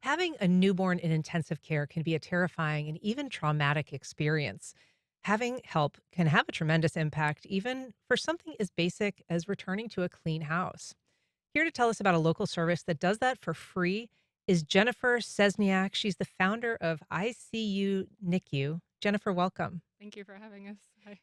Having a newborn in intensive care can be a terrifying and even traumatic experience. Having help can have a tremendous impact, even for something as basic as returning to a clean house. Here to tell us about a local service that does that for free is Jennifer Sesniak. She's the founder of I See You NICU. Jennifer, welcome. Thank you for having us. Hi.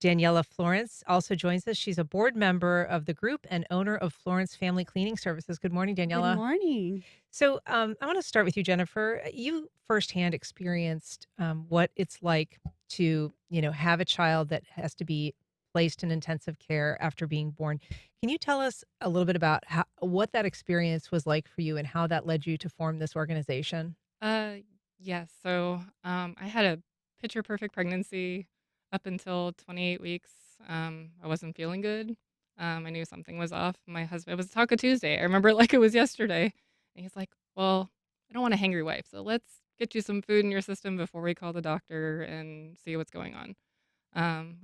Daniella Florence also joins us. She's a board member of the group and owner of Florence Family Cleaning Services. Good morning, Good Daniela. morning. So, I want to start with you, Jennifer. You firsthand experienced what it's like to, have a child that has to be placed in intensive care after being born. Can you tell us a little bit about what that experience was like for you and how that led you to form this organization? Uh, yes. I had a picture perfect pregnancy up until 28 weeks. I wasn't feeling good. I knew something was off. My husband, it was Taco Tuesday. I remember it like it was yesterday. And he's like, "Well, I don't want a hangry wife. So let's get you some food in your system before we call the doctor and see what's going on."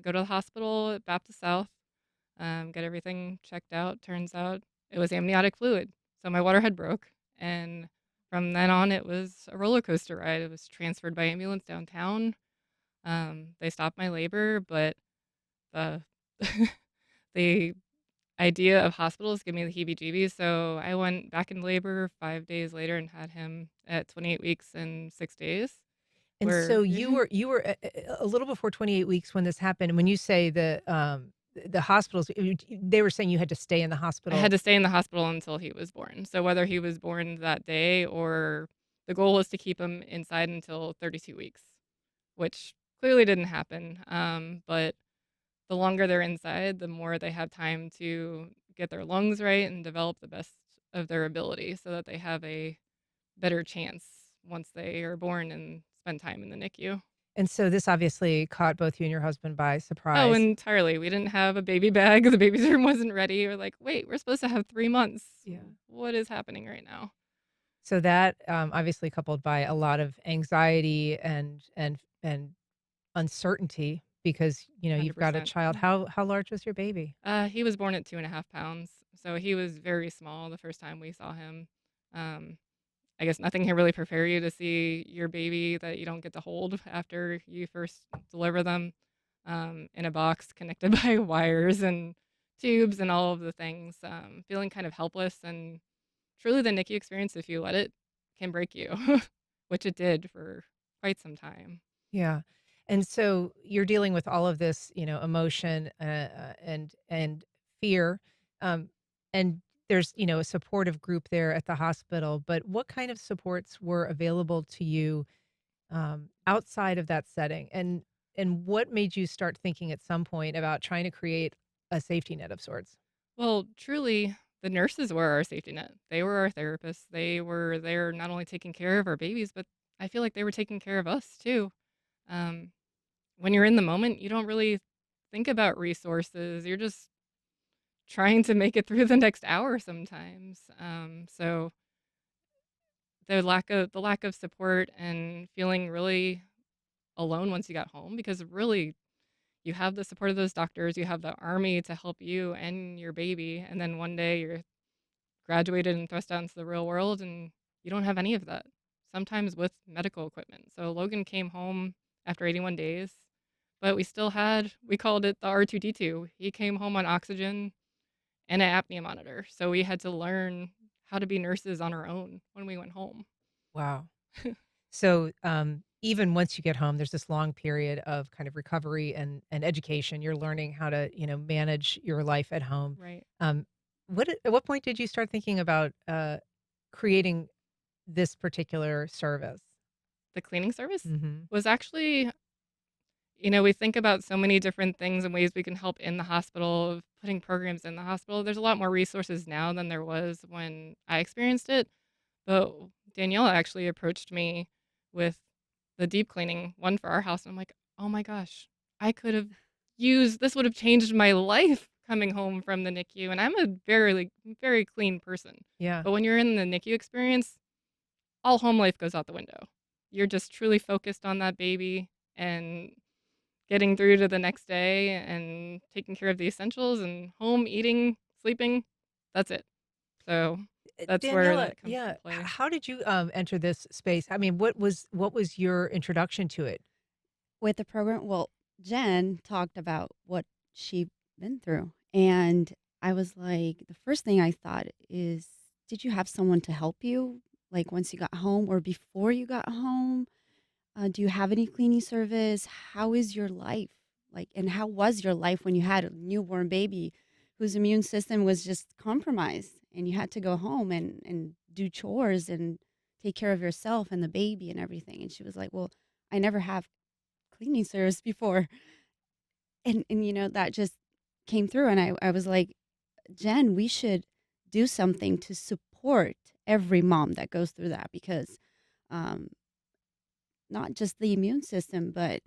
Go to the hospital at Baptist South, get everything checked out. Turns out it was amniotic fluid. So my water had broke. And from then on, it was a roller coaster ride. It was transferred by ambulance downtown. They stopped my labor, but the the idea of hospitals gave me the heebie-jeebies. So I went back in labor 5 days later and had him at 28 weeks and 6 days. And so Where you were a little before 28 weeks when this happened. And when you say the hospitals, they were saying you had to stay in the I had hospital. to stay in the hospital until he was born. So whether he was born that day or the goal was to keep him inside until 32 weeks, which clearly didn't happen. But the longer they're inside, the more they have time to get their lungs right and develop the best of their ability so that they have a better chance once they are born and spend time in the NICU. And so this obviously caught both you and your husband by Oh, surprise. entirely. We didn't have a baby bag. The baby's room wasn't ready. We're like, wait, we're supposed to have 3 months. Yeah. What is happening right now? So that, obviously coupled by a lot of anxiety and uncertainty because, you've got a 100%. child. How large was your baby? He was born at 2.5 pounds, so he was very small the first time we saw him. Um, I guess nothing can really prepare you to see your baby that you don't get to hold after you first deliver them, in a box connected by wires and tubes and all of the things. Feeling kind of helpless and truly the NICU experience, if you let it, can break you, which it did for quite some time. Yeah. And so you're dealing with all of this, emotion, and fear, um, and there's, a supportive group there at the hospital, but what kind of supports were available to you, outside of that setting? And what made you start thinking at some point about trying to create a safety net of sorts? Well, truly, the nurses were our safety net. They were our therapists. They were there not only taking care of our babies, but I feel like they were taking care of us too. Um, when you're in the moment, you don't really think about resources. You're just trying to make it through the next hour sometimes. So the lack of support and feeling really alone once you got home, because really you have the support of those doctors, you have the army to help you and your baby, and then one day you're graduated and thrust out into the real world and you don't have any of that, sometimes with medical equipment. So Logan came home after 81 days, but we called it the R2D2. He came home on oxygen and an apnea monitor. So we had to learn how to be nurses on our own when we went home. Wow. So, even once you get home, there's this long period of kind of recovery and education. You're learning how to, manage your life at home. Right. Um, at what point did you start thinking about creating this particular service? The cleaning service Hmm. was actually, we think about so many different things and ways we can help in the hospital, of putting programs in the hospital. There's a lot more resources now than there was when I experienced it. But Daniella actually approached me with the deep cleaning one for our house. And I'm like, oh my gosh, I could have used this, would have changed my life coming home from the NICU. And I'm a very, very clean person. Yeah. But when you're in the NICU experience, all home life goes out the window. You're just truly focused on that baby and getting through to the next day and taking care of the essentials and home, eating, sleeping. That's it. So that's where Daniela, that comes yeah, into play. how did you, enter this space? I mean, what was your introduction to it? With the program, well, Jen talked about what she been through, and I was like, the first thing I thought is, did you have someone to help you, like, once you got home or before you got home? Do you have any cleaning service? How is your life? Like, and how was your life when you had a newborn baby whose immune system was just compromised and you had to go home and do chores and take care of yourself and the baby and everything? And she was like, well, I never have cleaning service before. And that just came through. And I was like, Jen, we should do something to support every mom that goes through that because um, not just the immune system, but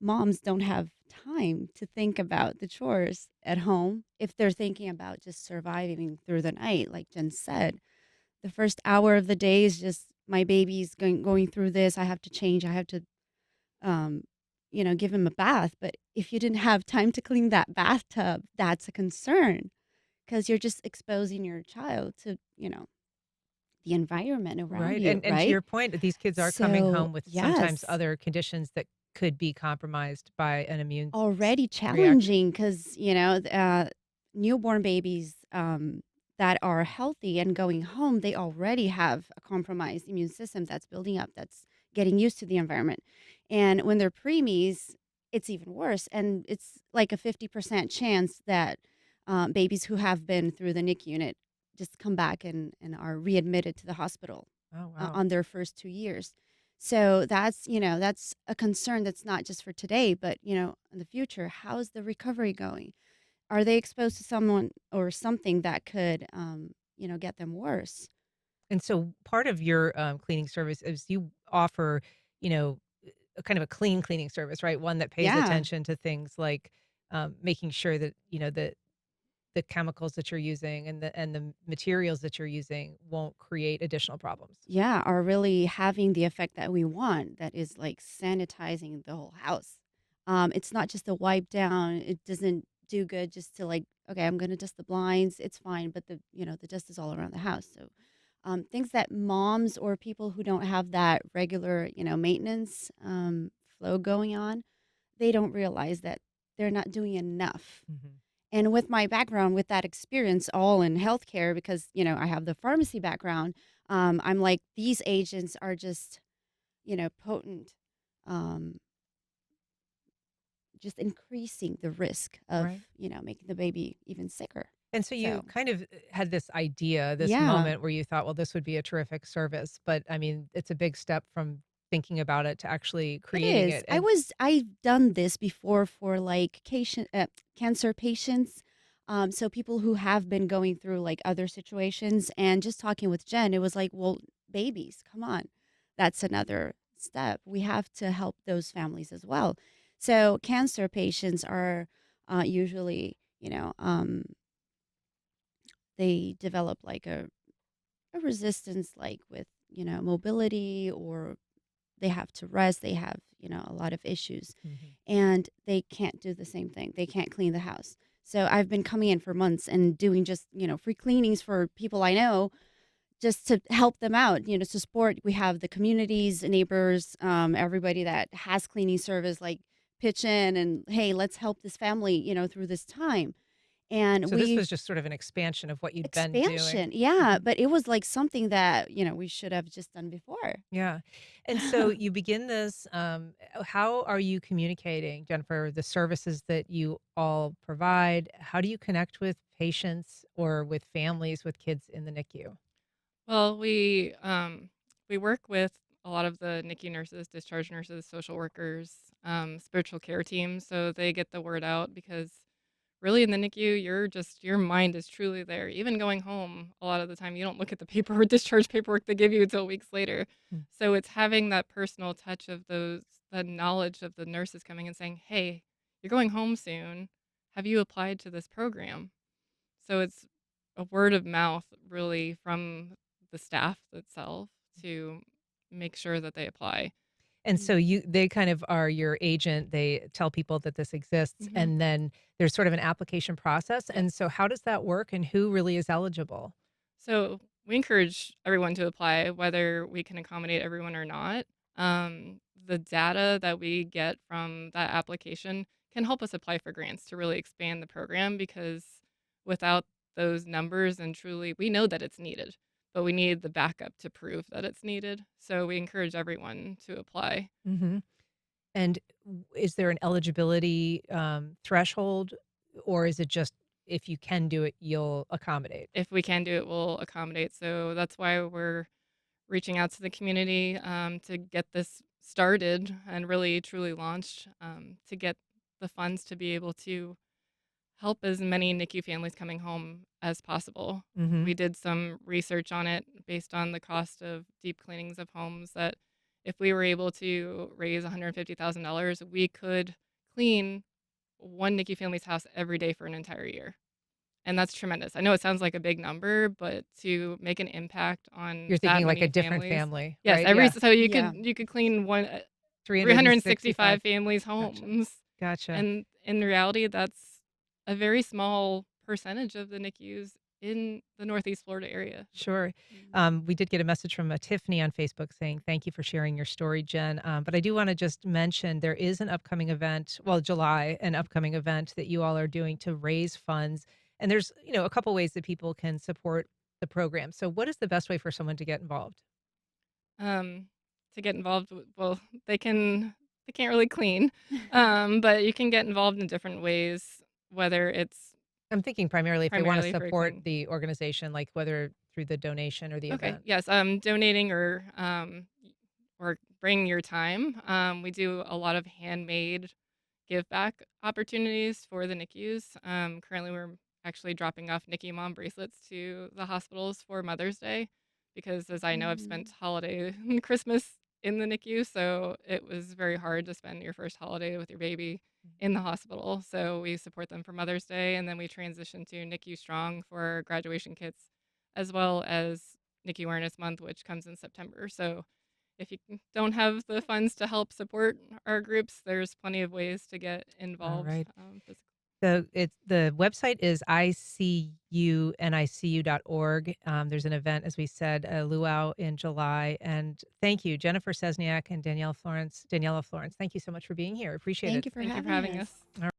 moms don't have time to think about the chores at home if they're thinking about just surviving through the night. Like Jen said, the first hour of the day is just my baby's going through this. I have to change. I have to, um, give him a bath. But if you didn't have time to clean that bathtub, that's a concern because you're just exposing your child to, the environment around Right, you, and to right? your point, these kids are coming So, home with sometimes yes, other conditions that could be compromised by an immune s already reaction. challenging because, newborn babies that are healthy and going home, they already have a compromised immune system that's building up, that's getting used to the environment. And when they're preemies, it's even worse. And it's like a 50% chance that babies who have been through the NICU unit just come back and are readmitted to the hospital Oh, wow. on their first 2 years. So that's a concern that's not just for today, but in the future. How's the recovery going? Are they exposed to someone or something that could, get them worse? And so part of your, cleaning service is you offer, you know, a kind of a clean cleaning service, right? One that pays Yeah. attention to things like, making sure that, the chemicals that you're using and the materials that you're using won't create additional problems. Yeah, are really having the effect that we want, that is like sanitizing the whole house. It's not just a wipe down. It doesn't do good just to like, okay, I'm gonna dust the blinds. It's fine, but the dust is all around the house. So things that moms or people who don't have that regular, maintenance flow going on, they don't realize that they're not doing enough. Mhm. And with my background, with that experience all in healthcare, because, I have the pharmacy background, I'm like, these agents are just, potent, um, just increasing the risk of, Right. making the baby even sicker. And so you So, kind of had this idea, this yeah, moment where you thought, well, this would be a terrific service. But I mean, it's a big step from thinking about it to actually it creating is. it. And I've done this before for like cancer patients. So people who have been going through like other situations and just talking with Jen, it was like, well, babies, come on. That's another step. We have to help those families as well. So cancer patients are usually, they develop like a resistance like with, mobility or they have to rest, they have, a lot of issues, Mhm. and they can't do the same thing. They can't clean the house. So I've been coming in for months and doing just, free cleanings for people I know just to help them out, to support. We have the communities, neighbors, everybody that has cleaning service like pitch in and hey, let's help this family, through this time. And So this we was just sort of an expansion of what you'd been doing. expansion, yeah, Mhm. but it was like something that, we should have just done before. Yeah. And so you begin this, how are you communicating, Jennifer, the services that you all provide? How do you connect with patients or with families with kids in the NICU? Well, we work with a lot of the NICU nurses, discharge nurses, social workers, spiritual care teams, so they get the word out because really in the NICU, your mind is truly there. Even going home, a lot of the time you don't look at the paperwork, discharge paperwork they give you until weeks later. Mm. So it's having that personal touch of the knowledge of the nurses coming and saying, "Hey, you're going home soon. Have you applied to this program?" So it's a word of mouth really from the staff itself to make sure that they apply. And so Mm. they kind of are your agent. They tell people that this exists, Mhm. and then there's sort of an application process. Yep. And so how does that work and who really is eligible? So we encourage everyone to apply, whether we can accommodate everyone or not. The data that we get from that application can help us apply for grants to really expand the program because without those numbers and truly, we know that it's needed, but we need the backup to prove that it's needed. So we encourage everyone to apply. Mhm. And is there an eligibility, threshold, or is it just if you can do it, you'll accommodate? If we can do it, we'll accommodate. So that's why we're reaching out to the community to get this started and really truly launched to get the funds to be able to help as many NICU families coming home as possible. Mhm. We did some research on it based on the cost of deep cleanings of homes that if we were able to raise $150,000, we could clean one NICU family's house every day for an entire year. And that's tremendous. I know it sounds like a big number, but to make an impact on You're thinking that like a many different families. family, Yes, right? every Yeah. so Yeah. you could clean one 365. 365 families' Gotcha. homes. Gotcha. And in reality, that's a very small percentage of the NICUs in the Northeast Florida area. Sure. Mhm. We did get a message from Tiffany on Facebook saying, "Thank you for sharing your story, Jen." But I do want to just mention there is an upcoming event, well, July, an upcoming event that you all are doing to raise funds. And there's, a couple ways that people can support the program. So, what is the best way for someone to get involved? Um, to get involved, well, they can't really clean, but you can get involved in different ways, whether it's I'm thinking primarily if they want to primarily for support clean. the organization, like whether through the donation or the Okay. event. Yes. Donating or bring your time. We do a lot of handmade give back opportunities for the NICUs. Currently, we're actually dropping off NICU mom bracelets to the hospitals for Mother's Day because, as I know, I've spent Mhm. holiday and Christmas in the NICU, so it was very hard to spend your first holiday with your baby in the hospital. So we support them for Mother's Day, and then we transition to NICU Strong for graduation kits, as well as NICU Awareness Month, which comes in September. So if you don't have the funds to help support our groups, there's plenty of ways to get All involved. right. The website is ICUNICU.org. There's an event, as we said, a luau in July. And thank you, Jennifer Sesniak and Danielle Florence. Thank you so much for being here. Appreciate Thank it. you for Thank you for having having us. us. All